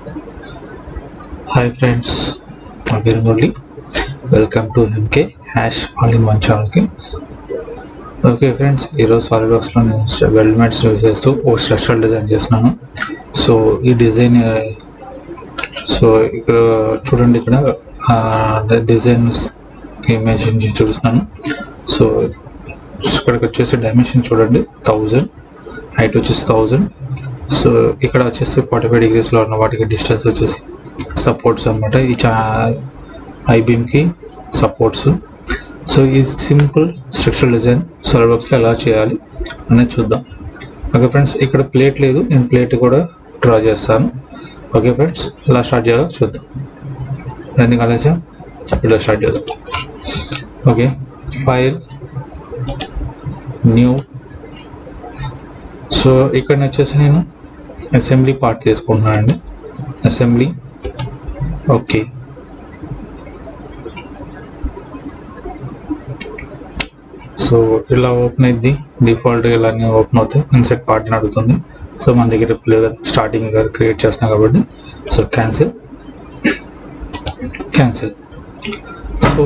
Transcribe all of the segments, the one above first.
Hi friends, again only welcome to MK Hash All in One channel. Okay friends, ఈరోజు సాలిడ్వర్క్స్లో నేను వెల్డ్మెంట్స్ use చేస్తూ ఓ structural design చేస్తున్నాను. So ఈ design ఇక్కడ చూడండి, ఇక్కడ డిజైన్స్ ఇమేజ్ చూపిస్తున్నాను. సో ఇక్కడికి వచ్చేసి డైమెన్షన్ చూడండి, 1000, హైట్ వచ్చేసి 1000. సో ఇక్కడ వచ్చేసి 45 degreesలో ఉన్న వాటికి డిస్టెన్స్ వచ్చేసి సపోర్ట్స్ అనమాట. ఈ ఐబీమ్కి సపోర్ట్స్. సో ఈ సింపుల్ స్ట్రక్చరల్ డిజైన్ సాలిడ్వర్క్స్లో ఎలా చేయాలి అనేది చూద్దాం. ఓకే ఫ్రెండ్స్, ఇక్కడ ప్లేట్ లేదు, నేను ప్లేట్ కూడా డ్రా చేస్తాను. ఓకే ఫ్రెండ్స్, ఎలా స్టార్ట్ చేయాలో చూద్దాం. ఎందుకు ఆలస్యం, ఇలా స్టార్ట్ చేద్దాం. Okay, file, new. సో ఇక్కడ వచ్చేసి నేను అసెంబ్లీ పార్ట్ తీసుకుంటున్నానండి. Assembly, okay. సో ఇలా ఓపెన్ అయింది, డిఫాల్ట్గా ఇలానే ఓపెన్ అవుతాయి. ఇన్సెట్ పార్ట్ని అడుగుతుంది. సో మన దగ్గర లేదు, స్టార్టింగ్ క్రియేట్ చేస్తున్నాం కాబట్టి. So cancel. సో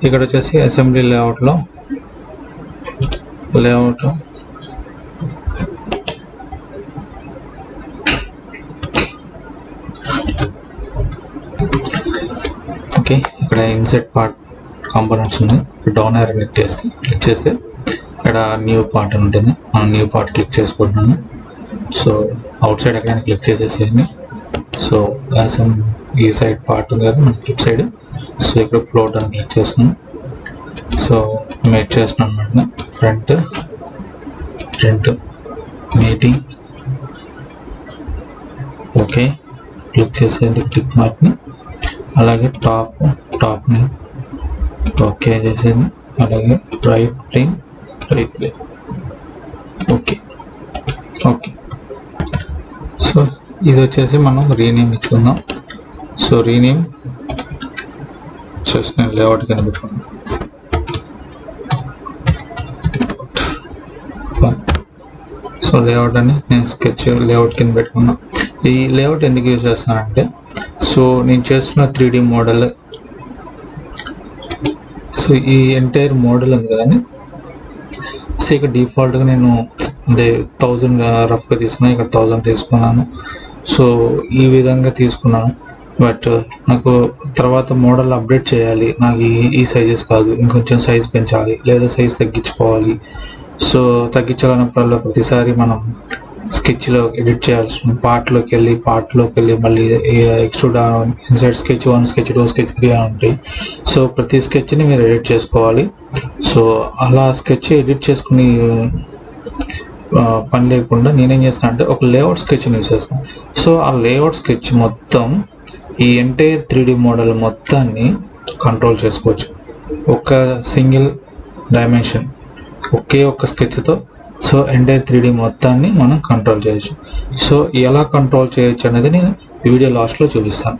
ఇక్కడ వచ్చేసి అసెంబ్లీ లేఅవుట్లో ఓకే, ఇక్కడ ఇన్సెట్ పార్ట్ కాంపోనెంట్స్ ఉన్నాయి. డౌన్ ఏర్ క్లిక్ చేస్తే ఇక్కడ న్యూ పార్ట్ అని ఉంటుంది. మనం న్యూ పార్ట్ క్లిక్ చేసుకుంటున్నాను. సో అవుట్ సైడ్ ఎక్కడైనా క్లిక్ చేసేసేయండి. సో ఈ సైడ్ పార్ట్ ఉంది కదా మన క్లిక్ సైడ్. సో ఇక్కడ ఫ్లోట్ అని క్లిక్ చేస్తున్నాను. సో మేట్ చేస్తున్నాను అనమాట. Front meeting, okay. క్లిక్ చేసేయండి టిక్ మార్క్ని. అలాగే టాప్ని ఓకే చేసేది. అలాగే రైట్ ప్లేన్, ఓకే. సో ఇది వచ్చేసి మనం రీనేమ్ ఇచ్చుకుందాం. సో రీనేమ్ చేసి నేను లేఅవుట్ కింద పెట్టుకున్నాను. సో లేఅవుట్ అని నేను స్కెచ్ లేఅవుట్ కింద పెట్టుకున్నా. ఈ లేఅవుట్ ఎందుకు యూజ్ చేస్తానంటే, సో నేను చేస్తున్న 3D మోడల్, సో ఈ ఎంటైర్ మోడల్ ఉంది కదండి. సో ఇక్కడ డిఫాల్ట్గా నేను అంటే 1000 రఫ్గా తీసుకున్నాను, ఇక్కడ 1000 తీసుకున్నాను. సో ఈ విధంగా తీసుకున్నాను. బట్ నాకు తర్వాత మోడల్ అప్డేట్ చేయాలి, నాకు ఈ సైజెస్ కాదు, ఇంకొంచెం సైజ్ పెంచాలి లేదా సైజ్ తగ్గించుకోవాలి. సో తగ్గించాలన్నప్పుడల్లా ప్రతిసారి మనం స్కెచ్లో ఎడిట్ చేయాల్సిన పార్ట్లోకి వెళ్ళి మళ్ళీ extrude inside sketch 1, sketch 2, sketch 3 అని ఉంటాయి. సో ప్రతి స్కెచ్ని మీరు ఎడిట్ చేసుకోవాలి. సో అలా స్కెచ్ ఎడిట్ చేసుకుని పని లేకుండా నేనేం చేస్తాను అంటే ఒక లేఅవుట్ స్కెచ్ని యూజ్ చేస్తాను. సో ఆ లేఅవుట్ స్కెచ్ మొత్తం ఈ ఎంటైర్ 3D మోడల్ మొత్తాన్ని కంట్రోల్ చేసుకోవచ్చు. ఒక సింగిల్ డైమెన్షన్, ఒక్క స్కెచ్తో సో ఎంటైర్ 3D మొత్తాన్ని మనం కంట్రోల్ చేయొచ్చు. సో ఎలా కంట్రోల్ చేయొచ్చు అనేది నేను వీడియో లాస్ట్లో చూపిస్తాను.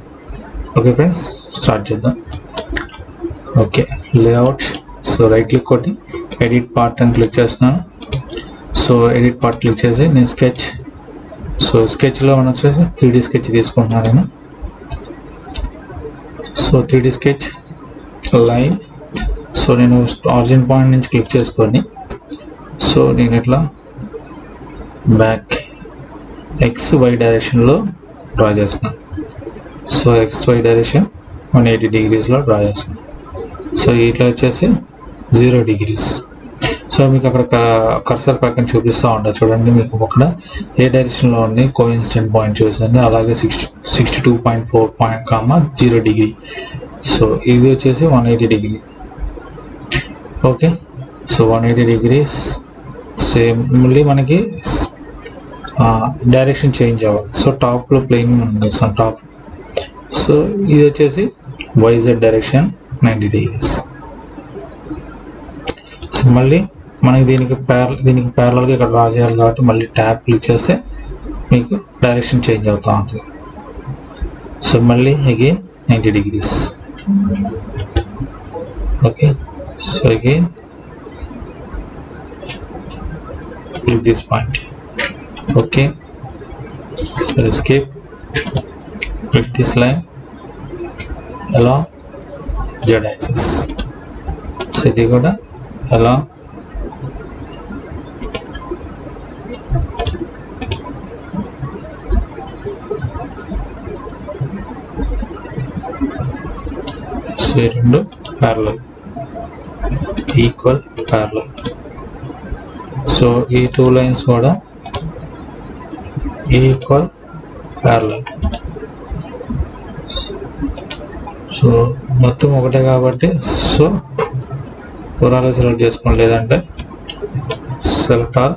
ఓకే ఫ్రెండ్స్, స్టార్ట్ చేద్దాం. Okay, layout. So right click కొట్టి ఎడిట్ పార్ట్ అని క్లిక్ చేస్తున్నాను. సో ఎడిట్ పార్ట్ క్లిక్ చేసి నేను స్కెచ్, సో స్కెచ్లో మనం వచ్చేసి 3D స్కెచ్ తీసుకుంటున్నాను నేను. So 3D sketch line. So నేను ఆరిజిన్ పాయింట్ నుంచి క్లిక్ చేసుకొని సో నేను ఇట్లా బ్యాక్ XY డైరెక్షన్లో డ్రా చేస్తున్నాను. సో XY డైరెక్షన్ 180 degreesలో డ్రా చేస్తున్నాను. సో ఇట్లా వచ్చేసి 0 degrees. సో మీకు అక్కడ కర్సర్ పక్కన చూపిస్తూ ఉంటా చూడండి, మీకు అక్కడ ఏ డైరెక్షన్లో ఉంది కోఇన్సిడెంట్ పాయింట్ చూస్తుంది. అలాగే 62.4 0 degree. సో ఇది వచ్చేసి 180 degree. Okay, so 180 degrees. Same మళ్ళీ మనకి డైరెక్షన్ చేంజ్ అవ్వాలి. సో టాప్లో ప్లేన్ చేస్తాం టాప్. సో ఇది వచ్చేసి YZ డైరెక్షన్ 90 degrees. సో మళ్ళీ మనకి దీనికి ప్యారలల్గా ఇక్కడ డ్రా చేయాలి కాబట్టి మళ్ళీ ట్యాప్ క్లిక్ చేస్తే మీకు డైరెక్షన్ చేంజ్ అవుతూ ఉంటుంది. సో మళ్ళీ again 90 degrees. Okay, so again click this point. Okay, so escape. with this line along z axis. So ఇది కూడా along సో ఈ రెండు parallel, equal parallel. సో ఈ టూ లైన్స్ కూడా ఈక్వల్ parallel. సో మొత్తం ఒకటే కాబట్టి సో ఓవరాల్ సెలెక్ట్ చేసుకోండి, లేదంటే select all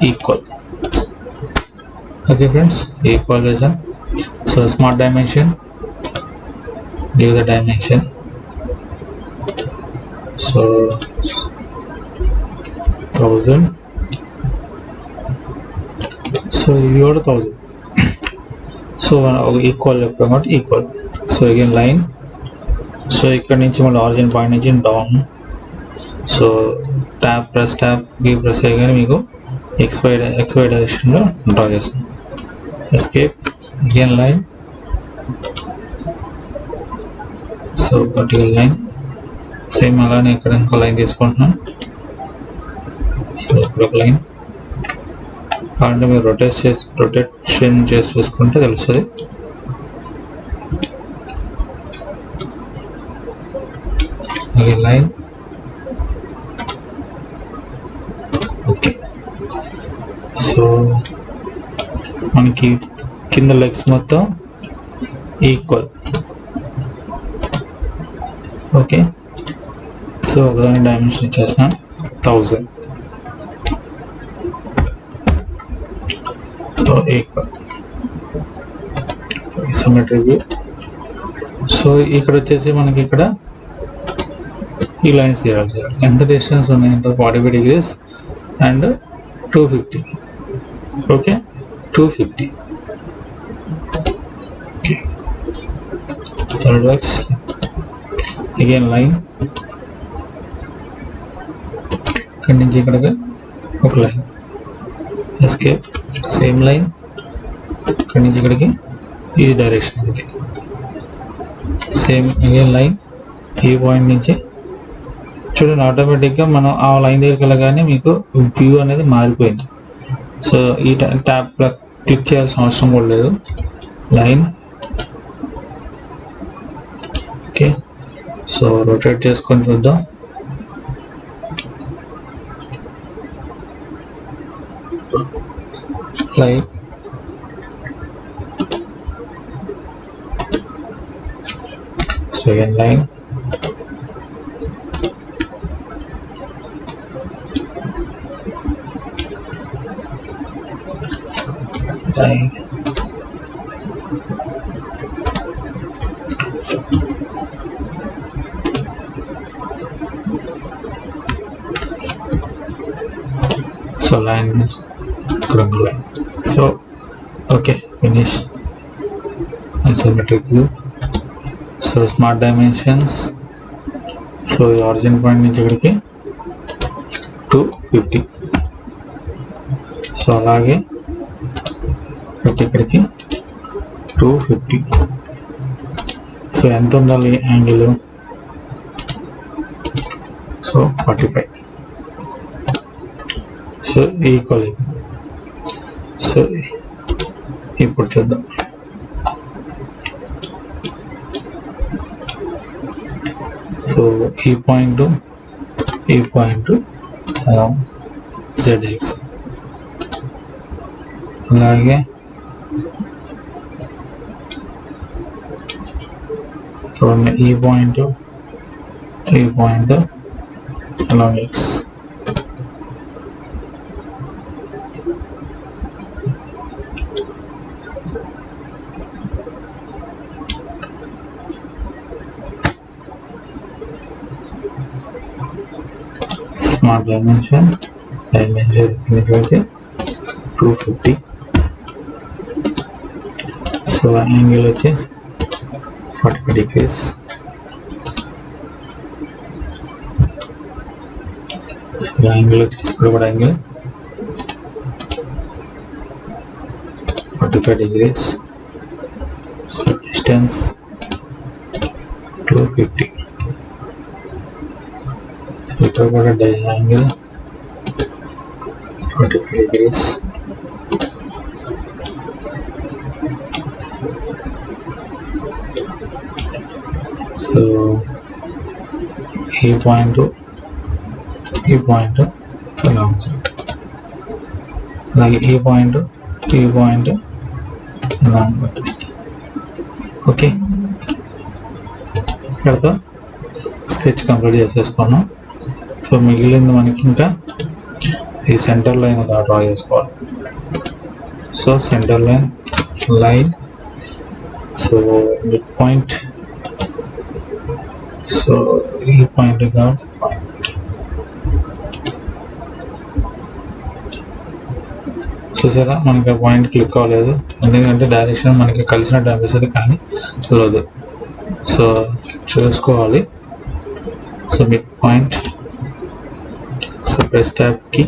equal. Okay friends, equal చేసాం. So smart dimension, give the dimension. So 1000. So ఇది కూడా 1000. సో ఈక్వల్ చెప్పామంటే equal. So again line. So ఇక్కడ నుంచి మళ్ళీ ఆరిజిన్ పాయింట్ నుంచి డౌన్. సో ట్యాప్ ప్రెస్ చేయగానే మీకు ఎక్స్వై డైరెక్షన్లో డ్రా చేస్తాం. Escape, again line. So vertical line same అలానే ఇక్కడ ఇంకో లైన్ తీసుకుంటున్నాం. సో ఇక్కడ ఒక లైన్ అంటే మీరు రొటేషన్ చేసి చూసుకుంటే తెలుస్తుంది. Line okay. సో మనకి కింద లెగ్స్ మొత్తం ఈక్వల్. ఓకే, సో ఒకదాని డైమెన్షన్ ఇచ్చేసిన 1000. So equal isometric view. So ఇక్కడ వచ్చేసి మనకి ఇక్కడ ఈ లైన్స్ తీయాలి. ఎంత డిస్టెన్స్ ఉన్నాయంటే 45 degrees and 250. Okay, 250. Okay, SolidWorks again line. ఇక్కడి నుంచి ఇక్కడికి ఒక లైన్. Escape, same line. ఇక్కడి నుంచి ఇక్కడికి ఈ డైరెక్షన్ ఇది సేమ్ అగైన్ లైన్. ఈ పాయింట్ నుంచి చూడండి, ఆటోమేటిక్గా మనం ఆ లైన్ దగ్గరికి వెళ్ళగానే మీకు వ్యూ అనేది మారిపోయింది. సో ఈ ట్యాప్ క్లిక్ చేయాల్సిన అవసరం కూడా లేదు. Line okay. సో రొటేట్ చేసుకొని చూద్దాం. Line so again line. Line so line line. So okay, finish isometric view. So smart dimensions. So origin point నుంచి ఇక్కడికి 250. సో అలాగే ఇక్కడికి 250. సో ఎంత ఉండాలి angle? So 45. So equal. So ఇప్పుడు చూద్దాం. సో ఈ పాయింట్ ZX, అలాగే చూడండి ఈ పాయింట్ అలాగే X. స్మార్ట్ డైమెన్షన్ వచ్చి 250. సో యాంగిల్ వచ్చేసి 45 degrees. సో యాంగిల్ వచ్చేసి ఇక్కడ కూడా యాంగిల్ 45 degrees. distance 250. So ఇక్కడ కూడా యాంగిల్ 45 degrees. So ఈ పాయింట్ ఇలా ఉంటుంది, అలాగే ఈ పాయింట్ ఇలా ఉంటుంది. ఓకే, ఇక్కడతో స్కెచ్ కంప్లీట్ చేసేసుకున్నాం. సో మిగిలింది మనకి ఇంకా ఈ సెంటర్ లైన్ డ్రా చేసుకోవాలి. So centre line so mid point, so ఈ పాయింట్ చూసారా, మనకి ఆ పాయింట్ క్లిక్ అవ్వలేదు ఎందుకంటే డైరెక్షన్ మనకి కలిసినట్టు అనిపిస్తుంది కానీ లేదు. సో చూసుకోవాలి. So mid point, so press ట్యాబ్కి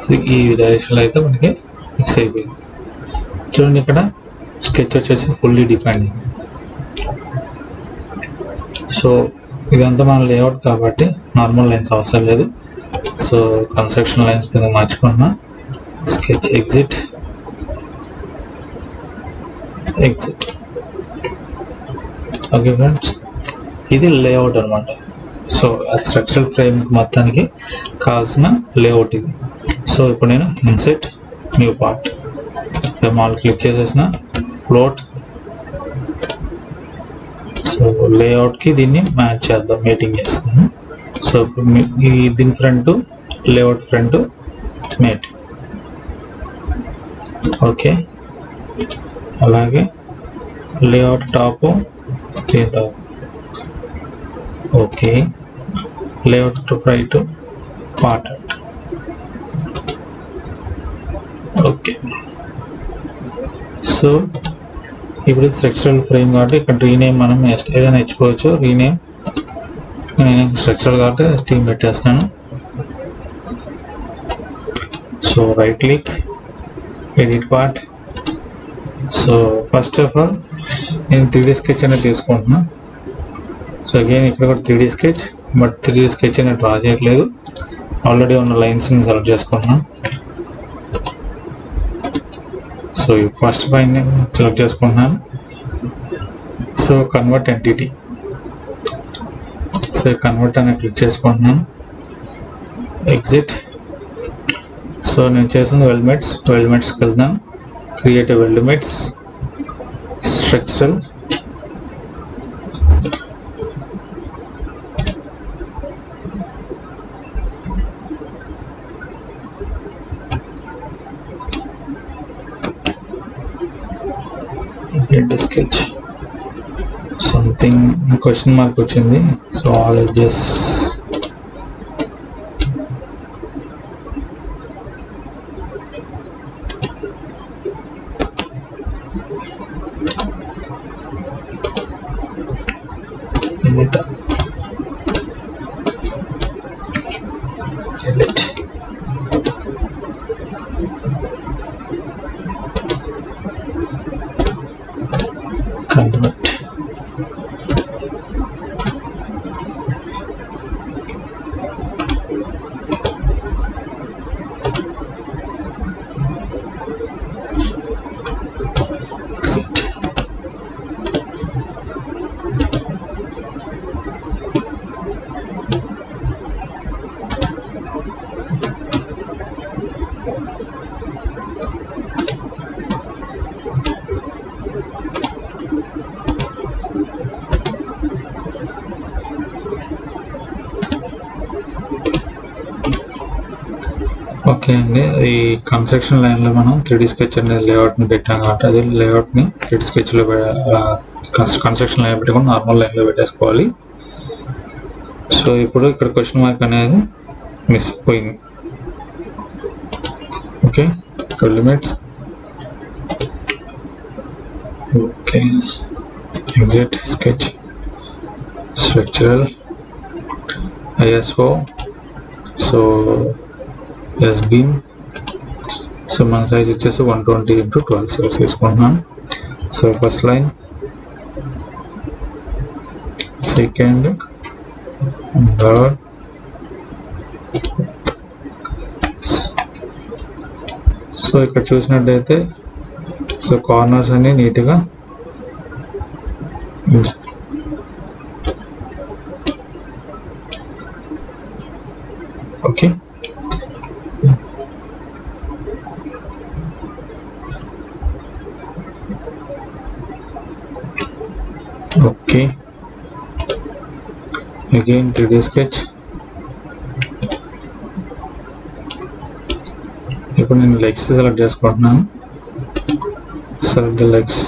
సో ఈ డైరెక్షన్లో అయితే మనకి ఫిక్స్ అయిపోయింది. చూడండి ఇక్కడ స్కెచ్ వచ్చేసి ఫుల్లీ డిఫైన్డ్. సో ఇదంతా మన లేఅవుట్ కాబట్టి నార్మల్ లైన్స్ అవసరం లేదు. సో కన్స్ట్రక్షన్ లైన్స్ కింద మార్చుకున్నా. Sketch exit. ఓకే ఫ్రెండ్స్, ఇది లేఅవుట్ అనమాట. సో స్ట్రక్చరల్ ఫ్రేమ్ మొత్తానికి కావాల్సిన లేఅవుట్ ఇది. సో ఇప్పుడు నేను ఇన్సెట్ న్యూ పార్ట్, సో మాల్ క్లిక్ చేసేసిన ఫ్లోట్. సో లేఅవుట్కి దీన్ని మ్యాచ్ చేద్దాం, మేటింగ్ చేస్తాను. సో దీని front layout front mate. Okay, అలాగే layout top top. Okay, layout to right part. Okay, so ఇప్పుడు స్ట్రక్చరల్ ఫ్రేమ్ కాబట్టి ఇక్కడ రీనేమ్ మనం ఏదైనా ఇచ్చుకోవచ్చు. రీనేమ్ నేను స్ట్రక్చరల్ కాబట్టి టీమ్ పెట్టేస్తాను. So right click, edit part. So first of all నేను 3D స్కెచ్ అనేది తీసుకుంటున్నాను. సో అగైన్ ఇక్కడ కూడా 3D sketch, but 3D sketch అనేది డ్రా చేయట్లేదు, ఆల్రెడీ ఉన్న లైన్స్ని సెలెక్ట్ చేసుకుంటున్నాను. సో ఫస్ట్ పైన సెలెక్ట్ చేసుకుంటున్నాను. So convert entity, so convert అని క్లిక్ చేసుకుంటున్నాను. ఎగ్జిట్. సో నేను చేసిన వెల్మెట్స్కి వెళ్దాం. Create weldments, structural. Sketch something question mark వచ్చింది. So all edges convert. Okay అండి, ఈ కన్స్ట్రక్షన్ లైన్లో మనం 3D స్కెచ్ అనే లేఅవుట్ని పెట్టాం కాబట్టి అది లేఅవుట్ని 3D స్కెచ్లో కన్స్ట్రక్షన్ లైన్ పెట్టుకొని నార్మల్ లైన్లో పెట్టేసుకోవాలి. సో ఇప్పుడు ఇక్కడ క్వశ్చన్ మార్క్ అనేది మిస్ అయిపోయింది. Okay, limits. Okay, exit sketch, structural, ISO. So S beam. So మన సైజ్ వచ్చేసి 120 x 12 సైజ్ తీసుకుంటున్నాను. So first line second, third. So ఇక్కడ చూసినట్టయితే సో కార్నర్స్ అన్ని నీట్గా okay. Okay, again 3D sketch. ఇప్పుడు నేను లెగ్స్ సెలెక్ట్ చేసుకుంటున్నాను. Select the legs,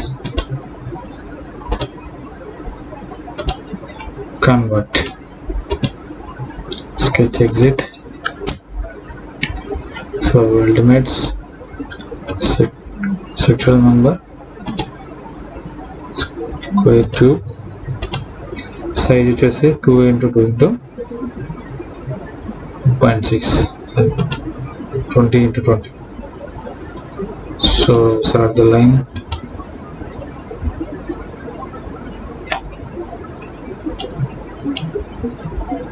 convert, sketch exit. So ultimates, sexual member, square tube, size వచ్చేసి 2 into 2 into 0.6, 20 into 20. So select the line,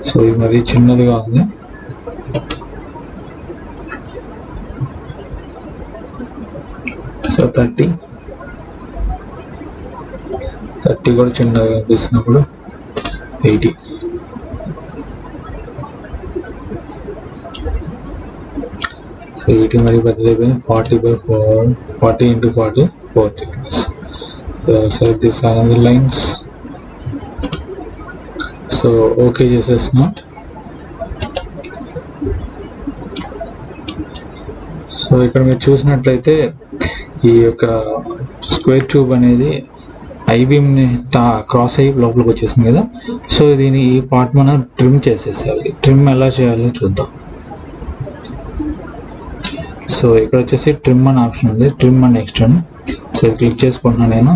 so ఇది మరి చిన్నదిగా ఉంది. సో 30 కూడా చిన్నగా కనిపిస్తున్నప్పుడు 80. సో 80 మరి పెద్దదైపోయింది. 40 into 40 4 thickness. So select this another lines. So okay చేసేస్తున్నాం. So ఇక్కడ మీరు చూసినట్లయితే ఈ యొక్క స్క్వేర్ ట్యూబ్ అనేది ఐబీమ్ని క్రాస్ అయ్యి లోపలికి వచ్చేసింది కదా. సో దీని ఈ పార్ట్ మనం ట్రిమ్ చేసేసేయాలి. ట్రిమ్ ఎలా చేయాలో చూద్దాం. సో ఇక్కడ వచ్చేసి ట్రిమ్ అనే ఆప్షన్ ఉంది, ట్రిమ్ అండ్ ఎక్స్టెండ్. సో ఇది క్లిక్ చేసుకుంటున్నాను నేను.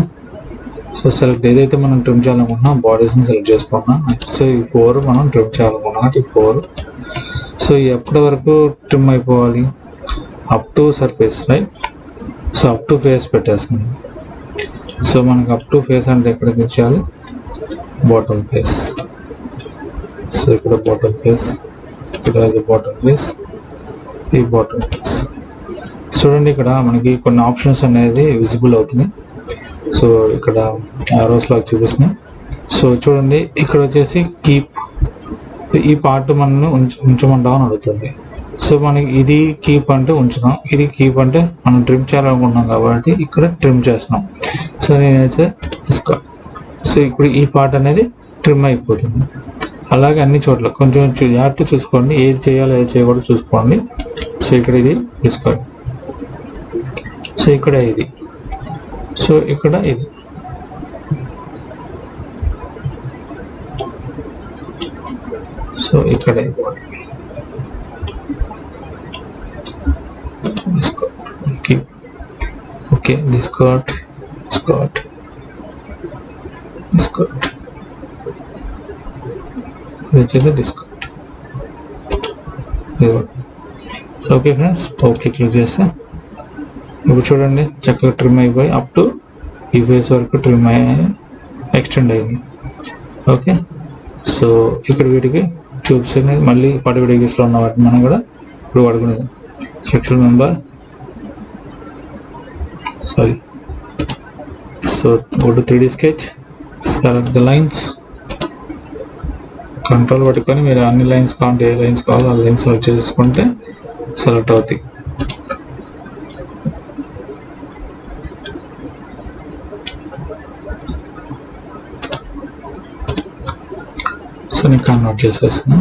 సో సెలెక్ట్ ఏదైతే మనం ట్రిమ్ చేయాలనుకుంటున్నాం బాడీస్ని సెలెక్ట్ చేసుకుంటున్నాం. సో ఈ 4 మనం ట్రిమ్ చేయాలనుకుంటున్నాం, ఈ 4. సో ఎప్పటి వరకు ట్రిమ్ అయిపోవాలి? Up to surface, right. So up to face పెట్టేస్తున్నాం. సో మనకు అప్ టు ఫేస్ అంటే ఎక్కడ తెచ్చేయాలి? Bottom face. సో ఇక్కడ బాటమ్ ఫేస్, ఇక్కడ బాటమ్ ఫేస్, ఈ బాటమ్ ఫేస్. చూడండి ఇక్కడ మనకి కొన్ని ఆప్షన్స్ అనేది విజిబుల్ అవుతున్నాయి. సో ఇక్కడ ఆరోస్ లాగా చూపిస్తున్నాయి. సో చూడండి ఇక్కడ వచ్చేసి కీప్, ఈ పార్ట్ మనం ఉంచమంటామని అడుగుతుంది. సో మనకి ఇది కీప్ అంటే ఉంచుదాం, ఇది కీప్ అంటే మనం ట్రిమ్ చేయాలనుకుంటున్నాం కాబట్టి ఇక్కడ ట్రిమ్ చేస్తున్నాం. సో నేనైతే డిస్కార్డ్. సో ఇప్పుడు ఈ పార్ట్ అనేది ట్రిమ్ అయిపోతుంది. అలాగే అన్ని చోట్ల కొంచెం జాగ్రత్త చూసుకోండి, ఏది చేయాలో ఏది చేయకూడదు చూసుకోండి. సో ఇక్కడ ఇది డిస్కార్డ్, సో ఇక్కడ ఇది, సో ఇక్కడ ఇది. సో ఇక్కడ ఓకే డిస్కార్డ్, డిస్కార్డ్, డిస్కార్డ్, ఇది వచ్చేసి discard. So okay friends, okay click చేస్తే ఇప్పుడు చూడండి చక్కగా ట్రిమ్ అయిపోయి అప్ టు ఈ ఫేస్ వరకు ట్రిమ్ అయ్యి ఎక్స్టెండ్ అయింది. ఓకే, సో ఇక్కడ వీటికి ట్యూబ్స్ అనేది మళ్ళీ 45 degreesలో ఉన్న వాటిని మనం కూడా ఇప్పుడు వాడుకునేది. Sexual member, sorry. So go to 3D sketch, select the lines, control పట్టుకొని మీరు అన్ని లైన్స్ కావాలంటే ఏ లైన్స్ కావాలో ఆ లైన్స్ సెలెక్ట్ చేసుకుంటే సెలెక్ట్ అవుతాయి. సో నేను కన్వర్ట్ చేసేస్తున్నా.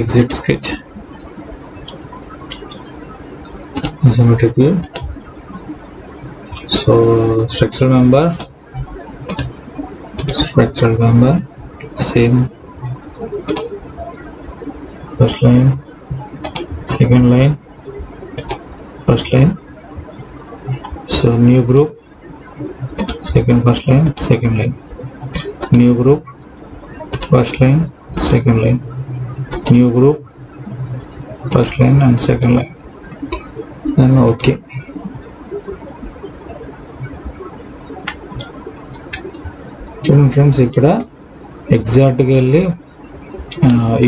Exit sketch, isometric view. సో structural member, same, first line, second line, first line. So new group, first line, second line, new group, first line, second line, new group, first line and second line. Then okay. చూడండి friends, ఇక్కడ ఎగ్జాక్ట్గా వెళ్ళి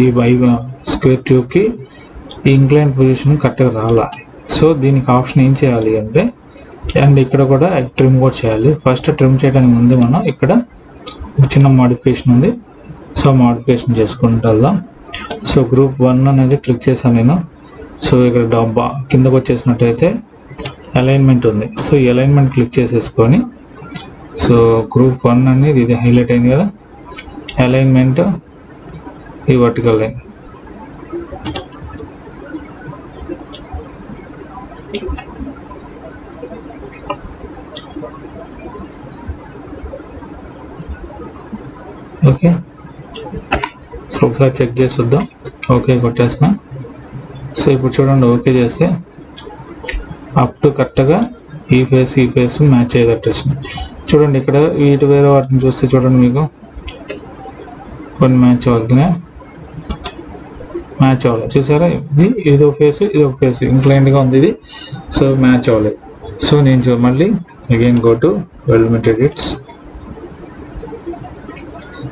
ఈ square ట్యూబ్కి ఈ incline position కరెక్ట్గా రాలా. So దీనికి option ఏం చేయాలి అంటే, అండ్ ఇక్కడ కూడా ట్రిమ్ కూడా చేయాలి. ఫస్ట్ ట్రిమ్ చేయడానికి ముందు మనం ఇక్కడ చిన్న మోడిఫికేషన్ ఉంది, సో మోడిఫికేషన్ చేసుకుంటూ వెళ్దాం. సో గ్రూప్ 1 అనేది క్లిక్ చేశాను నేను. సో ఇక్కడ కిందకు వచ్చేసినట్టయితే అలైన్మెంట్ ఉంది. సో ఈ అలైన్మెంట్ క్లిక్ చేసేసుకొని, సో గ్రూప్ 1 అనేది ఇది హైలైట్ అయింది కదా, అలైన్మెంట్ ఈ వర్టికల్ లైన్. ఓకే, సో ఒకసారి చెక్ చేసి చూద్దాం. ఓకే కొట్టేసిన. సో ఇప్పుడు చూడండి, ఓకే చేస్తే అప్ టు కరెక్ట్గా ఈ ఫేస్ మ్యాచ్ అయ్యేటట్టు వచ్చింది. చూడండి ఇక్కడ వీటి వేరే వాటిని చూస్తే చూడండి, మీకు కొన్ని మ్యాచ్ అవుతున్నాయి, మ్యాచ్ అవ్వాలి. చూసారా, ఇదొక ఫేస్ ఇంక్లైన్డ్గా ఉంది ఇది, సో మ్యాచ్ అవ్వలేదు. సో నేను మళ్ళీ అగైన్ గో టు వెల్మెంట్ ఎడిట్స్.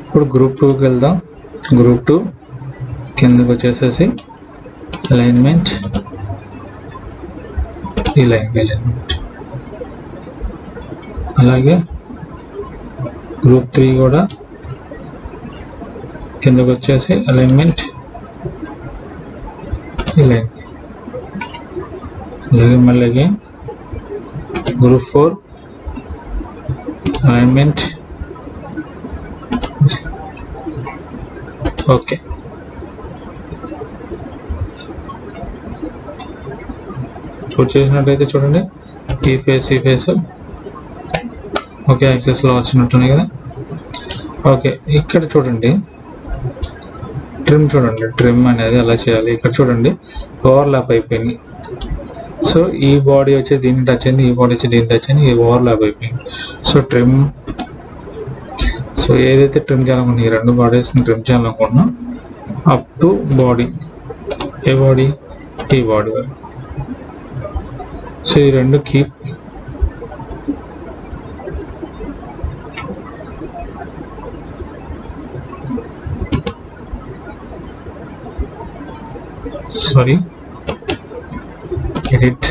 ఇప్పుడు గ్రూప్ 2కి వెళ్దాం. గ్రూప్ 2 కిందకి వచ్చేసేసి అలైన్మెంట్, ఈ లైన్కి అలైన్మెంట్. అలాగే గ్రూప్ 3 కూడా కిందకి వచ్చేసి అలైన్మెంట్, ఈ లైన్కి. అలాగే మళ్ళీ అగైన్ గ్రూప్ 4 అలైన్మెంట్. ఓకే, ఇప్పుడు చేసినట్టయితే చూడండి ఈ ఫేస్ ఓకే యాక్సెస్లో వచ్చినట్టున్నాయి కదా. ఓకే, ఇక్కడ చూడండి ట్రిమ్, చూడండి ట్రిమ్ అనేది ఎలా చేయాలి. ఇక్కడ చూడండి ఓవర్లాప్ అయిపోయింది. సో ఈ బాడీ వచ్చి దీన్ని టచ్ అయింది, ఈ బాడీ వచ్చి దీన్ని టచ్ అయింది, ఈ ఓవర్లాప్ అయిపోయింది. సో ట్రిమ్, సో ఏదైతే ట్రిమ్ చేయాలనుకున్నా ఈ రెండు బాడీస్ని ట్రిమ్ చేయాలనుకున్నా up to body, A body, ఈ బాడీ వరకు. సో ఈ రెండు keep. Sorry, edit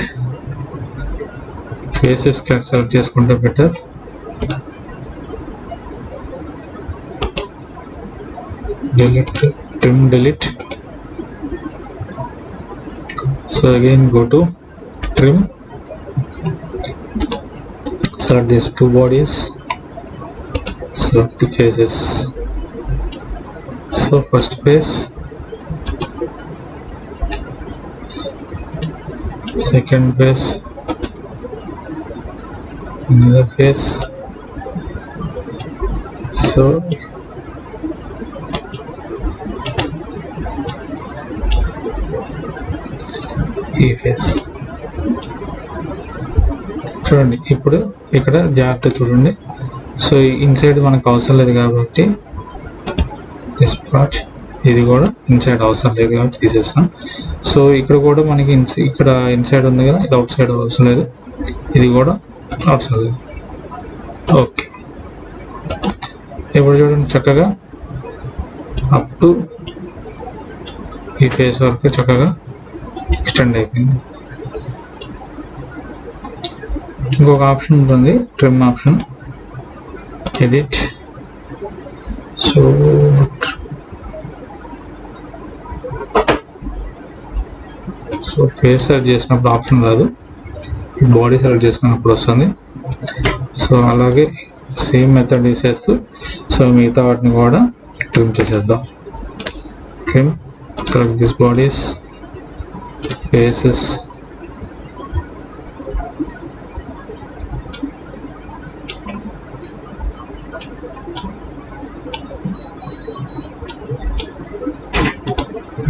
faces select చేసుకుంటే better. delete, trim, delete. So again go to trim, select these two bodies, select the faces. So first face, second face, another face. So ఈ face చూడండి. ఇప్పుడు ఇక్కడ జాగ్రత్త చూడండి. So inside మనకు అవసరం లేదు కాబట్టి పార్ట్, ఇది కూడా ఇన్సైడ్ అవసరం లేదు కాబట్టి తీసేస్తాం. సో ఇక్కడ కూడా మనకి ఇక్కడ ఇన్సైడ్ ఉంది కదా, ఇది అవుట్ సైడ్ అవసరం లేదు, ఇది కూడా అవసరం లేదు. ఓకే, ఇప్పుడు చూడండి చక్కగా అప్ టు ఈ ఫేస్ వరకు చక్కగా ఎక్స్టెండ్ అయిపోయింది. ఇంకొక ఆప్షన్ ఉంటుంది, trim option, edit. So face select చేసినప్పుడు ఆప్షన్ రాదు, బాడీ సెలెక్ట్ చేసుకున్నప్పుడు వస్తుంది. సో అలాగే సేమ్ మెథడ్ తీసేస్తూ సో మిగతా వాటిని కూడా ట్రిమ్ చేసేద్దాం. Trim, select this bodies, faces,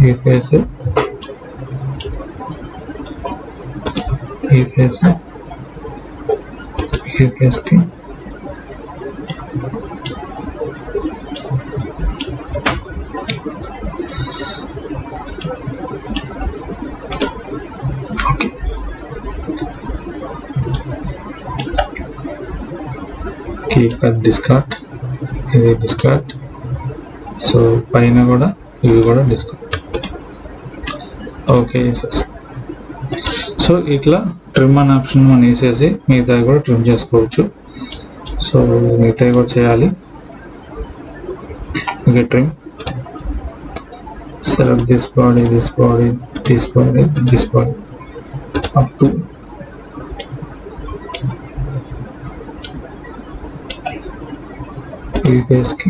ఈ ఫేస్, ఈ ఫేస్, ఈ ఫేస్కి keep at discard, discard, so పైన కూడా ఇవి కూడా డిస్కౌంట్. Okay sir. సో ఇట్లా ట్రిమ్ అనే ఆప్షన్ మనం వేసేసి మిగతావి కూడా ట్రిమ్ చేసుకోవచ్చు. సో మిగతావి కూడా చేయాలి. Okay, trim, select this body, this body, this body, this body up to ఈ ఫేస్ కి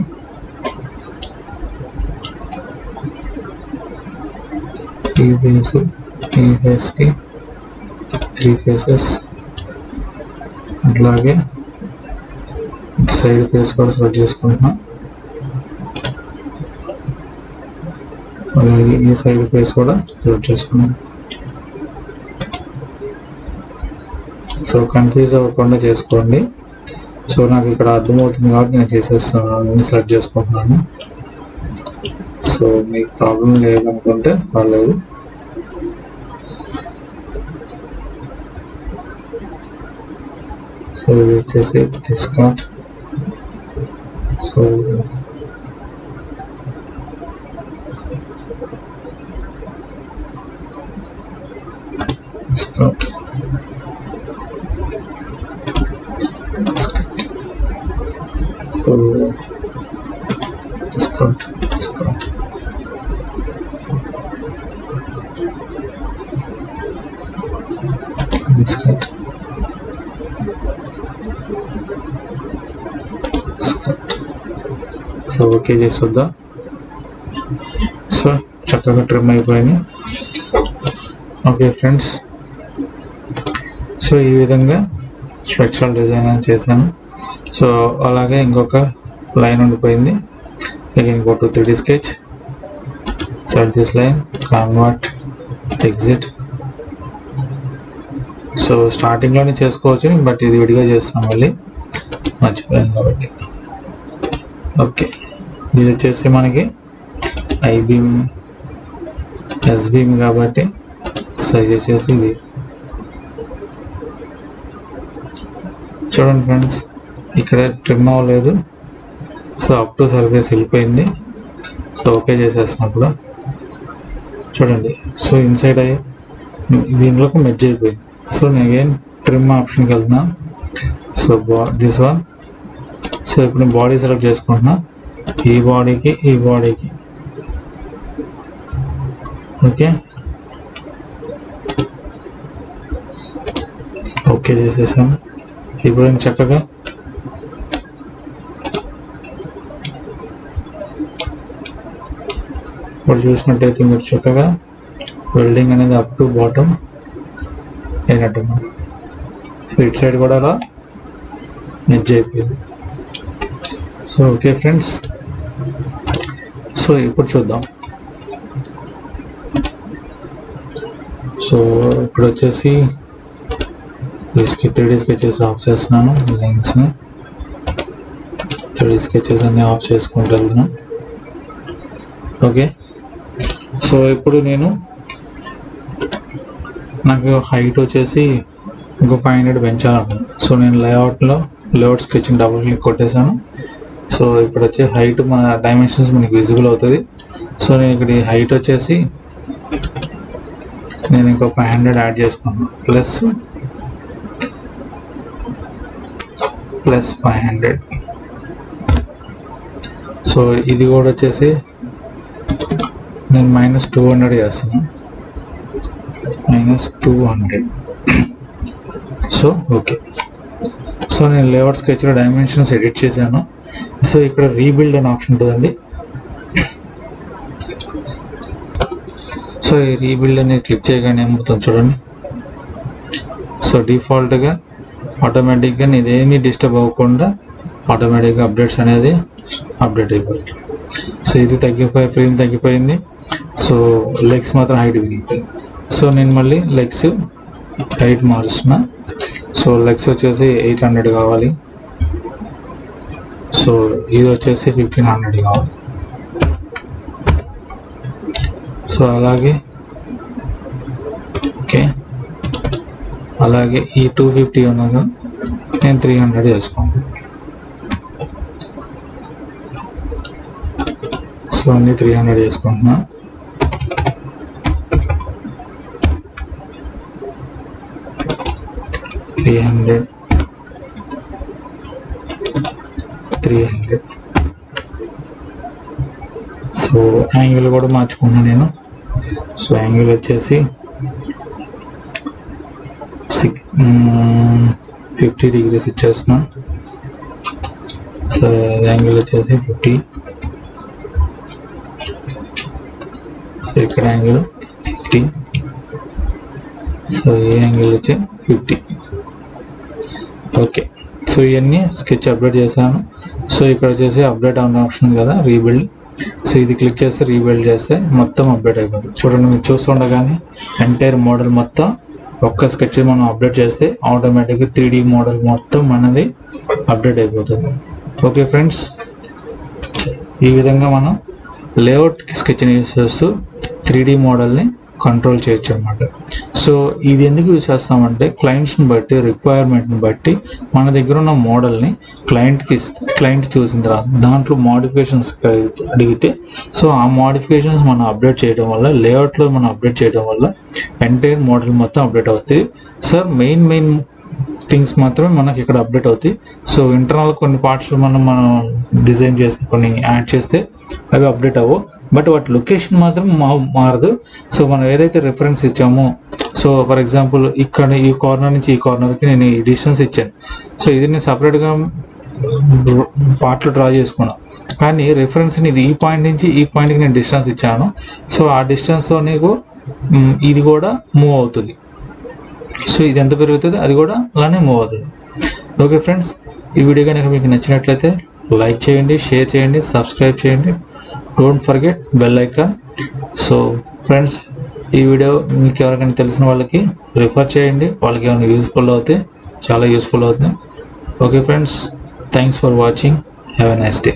ఈ ఫేస్ కి 3 ఫేసెస్, అట్లాగే సైడ్ ఫేస్ కూడా సెలెక్ట్ చేసుకుంటున్నా. అలాగే ఈ సైడ్ ఫేస్ కూడా సెలెక్ట్ చేసుకున్నాం. సో కన్ఫ్యూజ్ అవ్వకుండా చేసుకోండి. సో నాకు ఇక్కడ అర్థమవుతుంది కాబట్టి నేను చేసేస్తాను, అన్ని సెలెక్ట్ చేసుకుంటున్నాను. సో మీకు ప్రాబ్లం లేదనుకుంటే పర్లేదు. సో ఇది వచ్చేసి discount. So discount. So discount. So okay చేద్దాం. సో చక్కగా ట్రిమ్ అయిపోయింది. ఓకే ఫ్రెండ్స్, సో ఈ విధంగా స్ట్రక్చరల్ డిజైన్ అని చేశాను. సో అలాగే ఇంకొక లైన్ ఉండిపోయింది. Again go to 3D sketch, select this line, convert, exit. So స్టార్టింగ్లోనే చేసుకోవచ్చు, బట్ ఇది విడిగా చేస్తాం, మళ్ళీ మర్చిపోయాను కాబట్టి. ఓకే, ఇది వచ్చేసి మనకి ఐ బీమ్, ఎస్ బీమ్ కాబట్టి సైజ్ వచ్చేసి ఇది. చూడండి ఫ్రెండ్స్, ఇక్కడ ట్రిమ్ అవ్వలేదు. సో అప్ టు సర్ఫేస్ వెళ్ళిపోయింది. సో ఓకే చేసేసినప్పుడు చూడండి, సో ఇన్సైడ్ అయ్యి దీంట్లోకి మెర్జ్ అయిపోయింది. సో నేను అగైన్ ట్రిమ్ ఆప్షన్కి వెళ్తున్నా. So this one. సో ఇప్పుడు బాడీ సెలెక్ట్ చేసుకుంటున్నా. ఈ బాడీకి ఓకే, ఓకే చేసేసాను. ఇప్పుడు చక్కగా ఇప్పుడు చూసినట్టయితే మీరు చక్కగా వెల్డింగ్ అనేది అప్ టు బాటమ్ అయినట్టున్నాం. సో ఇటు సైడ్ కూడా అలా మెర్జ్ అయిపోయింది. సో ఓకే ఫ్రెండ్స్, సో ఇప్పుడు చూద్దాం. సో ఇప్పుడు వచ్చేసి 3D sketches ఆఫ్ చేస్తున్నాను. లైన్స్ని 3D sketches అన్ని ఆఫ్ చేసుకుంటూ వెళ్తున్నాను. ఓకే, సో ఇప్పుడు నాకు హైట్ వచ్చేసి ఇంకో 500 పెంచాలనుకుంటున్నాను. సో నేను లేఅవుట్ స్కెచింగ్ డబుల్ క్లిక్ కొట్టేశాను. సో ఇప్పుడు వచ్చే హైట్ మన డైమెన్షన్స్ మనకి విజిబుల్ అవుతుంది. సో నేను ఇక్కడ హైట్ వచ్చేసి నేను ఇంకో 500 యాడ్ చేసుకున్నాను, ప్లస్ 500. సో ఇది కూడా వచ్చేసి నేను -200 చేస్తాను, -200. సో ఓకే, సో నేను లేఅవుట్ స్కెచ్లో డైమెన్షన్స్ ఎడిట్ చేశాను. సో ఇక్కడ రీబిల్డ్ అనే ఆప్షన్ ఉంటుందండి. సో ఈ రీబిల్డ్ అనేది క్లిక్ చేయగానే ఏమవుతుంది చూడండి. సో డిఫాల్ట్గా ఆటోమేటిక్గా ఇదేమీ డిస్టర్బ్ అవ్వకుండా ఆటోమేటిక్గా అప్డేట్స్ అనేది అప్డేట్ అయిపోతుంది. సో ఇది ఫ్రేమ్ తగ్గిపోయింది. సో లెగ్స్ మాత్రం హైట్ పెరిగిపోయింది. సో నేను మళ్ళీ లెగ్స్ హైట్ మారుస్తున్నా. సో లెగ్స్ వచ్చేసి 800 కావాలి. సో ఇది వచ్చేసి 1500 కావాలి. సో అలాగే ఓకే, అలాగే ఈ 250 ఉన్నది నేను 300 చేసుకోండి. సో అన్ని 300 చేసుకుంటున్నా. $300 సో యాంగిల్ కూడా మార్చుకుంటున్నాను నేను. సో యాంగిల్ వచ్చేసి 50 degrees ఇచ్చేస్తున్నాను. సో యాంగిల్ వచ్చేసి 50. సో ఇక్కడ యాంగిల్ 50. సో ఈ యాంగిల్ వచ్చి 50. ఓకే, సో ఇవన్నీ స్కెచ్ అప్డేట్ చేశాను. సో ఇక్కడ వచ్చేసి అప్డేట్ అనే ఆప్షన్ కదా, రీబిల్డ్. సో ఇది క్లిక్ చేస్తే రీబిల్డ్ చేస్తే మొత్తం అప్డేట్ అయిపోతుంది. చూడండి, మీరు చూస్తుండగానే ఎంటైర్ మోడల్ మొత్తం ఒక్క స్కెచ్ మనం అప్డేట్ చేస్తే ఆటోమేటిక్గా 3D మోడల్ మొత్తం మనది అప్డేట్ అయిపోతుంది. ఓకే ఫ్రెండ్స్, ఈ విధంగా మనం లేఅవుట్ స్కెచ్ని యూస్ చేస్తూ 3D మోడల్ని కంట్రోల్ చేయొచ్చు అనమాట. సో ఇది ఎందుకు యూజ్ చేస్తామంటే క్లయింట్స్ని బట్టి, రిక్వైర్మెంట్ని బట్టి మన దగ్గర ఉన్న మోడల్ని క్లయింట్ చూసిన తర్వాత దాంట్లో మోడిఫికేషన్స్ అడిగితే సో ఆ మోడిఫికేషన్స్ మనం అప్డేట్ చేయడం వల్ల, లేఅవుట్లో మనం అప్డేట్ చేయడం వల్ల ఎంటైర్ మోడల్ మొత్తం అప్డేట్ అవుతుంది. సార్ మెయిన్ థింగ్స్ మాత్రమే మనకి ఇక్కడ అప్డేట్ అవుతాయి. సో ఇంటర్నల్ కొన్ని పార్ట్స్ మనం డిజైన్ చేసి కొన్ని యాడ్ చేస్తే అవి అప్డేట్ అవ్వవు, బట్ వాటి లొకేషన్ మాత్రం మారదు. సో మనం ఏదైతే రిఫరెన్స్ ఇచ్చామో, సో ఫర్ ఎగ్జాంపుల్ ఇక్కడ ఈ కార్నర్ నుంచి ఈ కార్నర్కి నేను ఈ డిస్టెన్స్ ఇచ్చాను. సో ఇది నేను సపరేట్గా పార్ట్లు డ్రా చేసుకున్నాను, కానీ రిఫరెన్స్ని ఇది ఈ పాయింట్ నుంచి ఈ పాయింట్కి నేను డిస్టెన్స్ ఇచ్చాను. సో ఆ డిస్టెన్స్తో నీకు ఇది కూడా మూవ్ అవుతుంది. సో ఇది ఎంత పెరుగుతుంది అది కూడా అలానే మూవ్ అవుతుంది. ఓకే ఫ్రెండ్స్, ఈ వీడియో కనుక మీకు నచ్చినట్లయితే లైక్ చేయండి, షేర్ చేయండి, సబ్స్క్రైబ్ చేయండి. Don't forget bell icon. So friends, ఈ వీడియో మీకు ఎవరికైనా తెలిసిన వాళ్ళకి రిఫర్ చేయండి, వాళ్ళకి ఏమైనా యూస్ఫుల్ అవుతే చాలా యూస్ఫుల్ అవుతుంది. Okay friends, thanks for watching. Have a nice day.